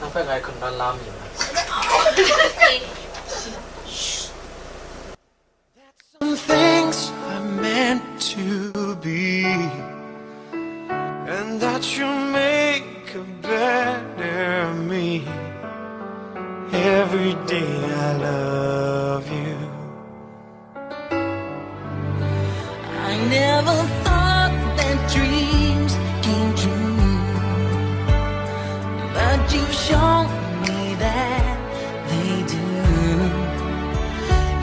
那快来啃到拉面了。Some things are meant to be, and that you make a better me. Every day I love you. I never thought that dreams came true, but you've shown me that they do.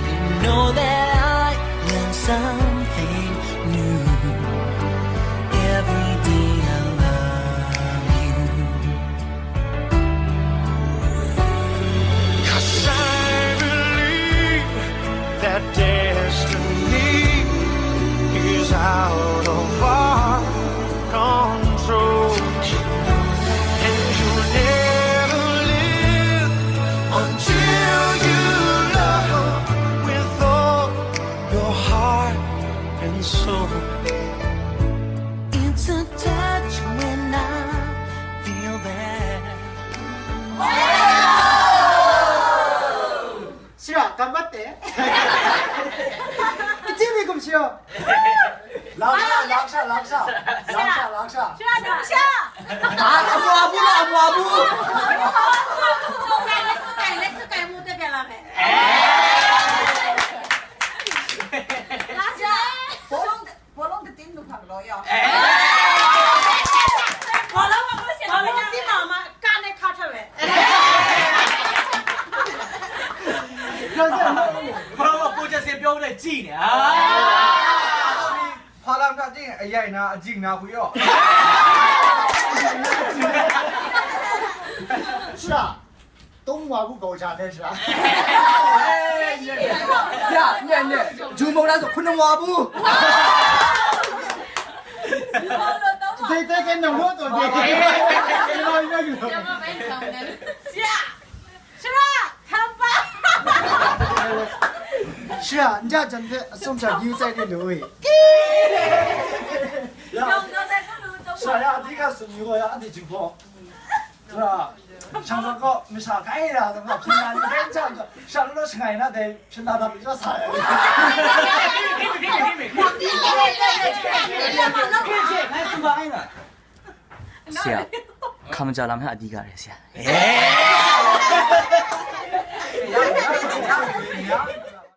You know that I learn something new. Every day I love you. 'Cause I believe that destiny is out of our control, and you'll never live until you love with all your heart and soul. It's a touch when I feel bad. シュラ頑張って一味comme ça狼下，狼下，狼下。是吧？等一下，阿布来是改木这边了没？拉下，博龙的顶都看不到呀。我的妈妈干的卡车呗。我估计是标的近呢。花浪大镜，哎呀，那镜那会哟。是啊，东瓦布狗茶的是啊。呀，你，就某那种困难瓦布。对，跟农活做的。是吧？看吧。是啊，人家真的送上优在的路诶。是啊，呀，这个是你我呀，你就不，是吧？上那个没啥改呀，那个平常你跟这样子，上那个是改那得平常他比较惨。ဆရာခမကြလာမယ်အဓိကတယ်ဆရာ